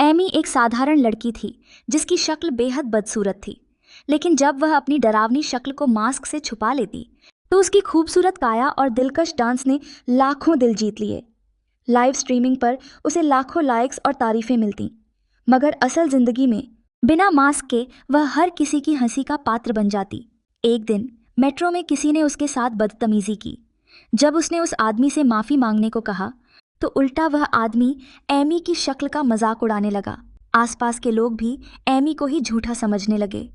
Amy एक साधारण लड़की थी जिसकी शक्ल बेहद बदसूरत थी, लेकिन जब वह अपनी डरावनी शक्ल को मास्क से छुपा लेती तो उसकी खूबसूरत काया और दिलकश डांस ने लाखों दिल जीत लिए। लाइव स्ट्रीमिंग पर उसे लाखों लाइक्स और तारीफें मिलती, मगर असल जिंदगी में बिना मास्क के वह हर किसी की हंसी का पात्र बन जाती। एक दिन मेट्रो में किसी ने उसके साथ बदतमीजी की। जब उसने उस आदमी से माफी मांगने को कहा तो उल्टा वह आदमी एमी की शक्ल का मजाक उड़ाने लगा। आसपास के लोग भी एमी को ही झूठा समझने लगे।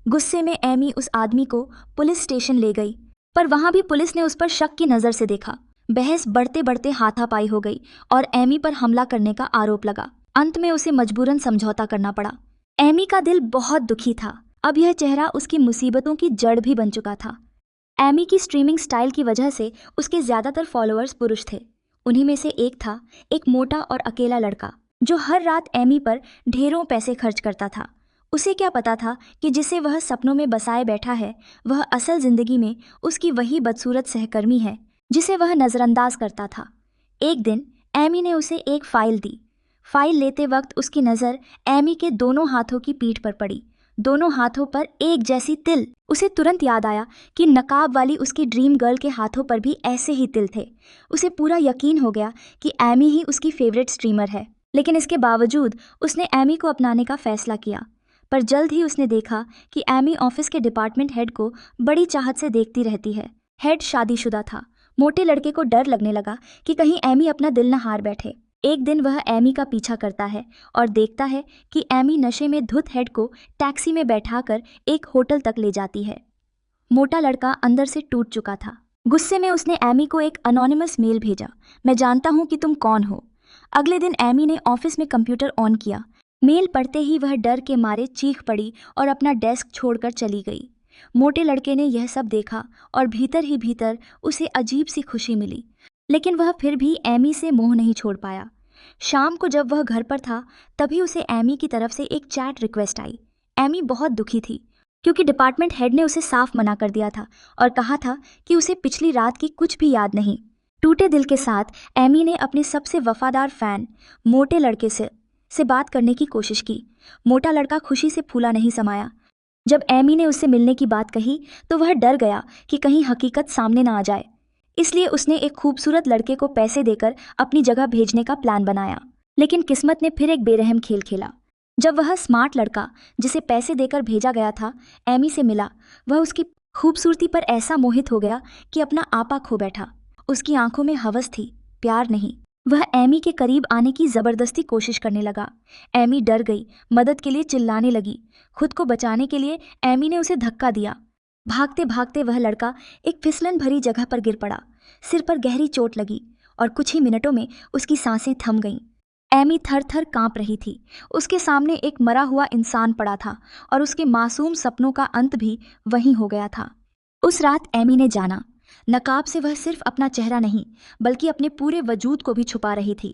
गुस्से में एमी उस आदमी को पुलिस स्टेशन ले गई, पर वहां भी पुलिस ने उस पर शक की नज़र से देखा। बहस बढ़ते बढ़ते हाथापाई हो गई और एमी पर हमला करने का आरोप लगा। अंत में उसे मजबूरन समझौता करना पड़ा। एमी का दिल बहुत दुखी था। अब यह चेहरा उसकी मुसीबतों की जड़ भी बन चुका था। एमी की स्ट्रीमिंग स्टाइल की वजह से उसके ज़्यादातर फॉलोअर्स पुरुष थे। उन्हीं में से एक था एक मोटा और अकेला लड़का जो हर रात एमी पर ढेरों पैसे खर्च करता था। उसे क्या पता था कि जिसे वह सपनों में बसाए बैठा है वह असल जिंदगी में उसकी वही बदसूरत सहकर्मी है जिसे वह नज़रअंदाज करता था। एक दिन एमी ने उसे एक फाइल दी। फाइल लेते वक्त उसकी नज़र एमी के दोनों हाथों की पीठ पर पड़ी। दोनों हाथों पर एक जैसी तिल। उसे तुरंत याद आया कि नकाब वाली उसकी ड्रीम गर्ल के हाथों पर भी ऐसे ही तिल थे। उसे पूरा यकीन हो गया कि एमी ही उसकी फेवरेट स्ट्रीमर है, लेकिन इसके बावजूद उसने एमी को अपनाने का फैसला किया। पर जल्द ही उसने देखा कि एमी ऑफिस के डिपार्टमेंट हेड को बड़ी चाहत से देखती रहती है। हेड शादीशुदा था। मोटे लड़के को डर लगने लगा कि कहीं एमी अपना दिल न हार बैठे। एक दिन वह एमी का पीछा करता है और देखता है कि एमी नशे में धुत हेड को टैक्सी में बैठाकर एक होटल तक ले जाती है। मोटा लड़का अंदर से टूट चुका था। गुस्से में उसने एमी को एक अनोनिमस मेल भेजा, मैं जानता हूं कि तुम कौन हो। अगले दिन एमी ने ऑफिस में कंप्यूटर ऑन किया। मेल पढ़ते ही वह डर के मारे चीख पड़ी और अपना डेस्क छोड़कर चली गई। मोटे लड़के ने यह सब देखा और भीतर ही भीतर उसे अजीब सी खुशी मिली, लेकिन वह फिर भी एमी से मोह नहीं छोड़ पाया। शाम को जब वह घर पर था तभी उसे एमी की तरफ से एक चैट रिक्वेस्ट आई। एमी बहुत दुखी थी क्योंकि डिपार्टमेंट हेड ने उसे साफ मना कर दिया था और कहा था कि उसे पिछली रात की कुछ भी याद नहीं। टूटे दिल के साथ एमी ने अपने सबसे वफादार फैन मोटे लड़के से बात करने की कोशिश की। मोटा लड़का खुशी से फूला नहीं समाया। जब एमी ने उससे मिलने की बात कही तो वह डर गया कि कहीं हकीकत सामने ना आ जाए, इसलिए उसने एक खूबसूरत लड़के को पैसे देकर अपनी जगह भेजने का प्लान बनाया। लेकिन किस्मत ने फिर एक बेरहम खेल खेला। जब वह स्मार्ट लड़का जिसे पैसे देकर भेजा गया था एमी से मिला, वह उसकी खूबसूरती पर ऐसा मोहित हो गया कि अपना आपा खो बैठा। उसकी आंखों में हवस थी, प्यार नहीं। वह एमी के करीब आने की जबरदस्ती कोशिश करने लगा। एमी डर गई, मदद के लिए चिल्लाने लगी। खुद को बचाने के लिए एमी ने उसे धक्का दिया। भागते भागते वह लड़का एक फिसलन भरी जगह पर गिर पड़ा। सिर पर गहरी चोट लगी और कुछ ही मिनटों में उसकी सांसें थम गईं। एमी थर थर कांप रही थी। उसके सामने एक मरा हुआ इंसान पड़ा था और उसके मासूम सपनों का अंत भी वहीं हो गया था। उस रात एमी ने जाना, नकाब से वह सिर्फ अपना चेहरा नहीं बल्कि अपने पूरे वजूद को भी छुपा रही थी।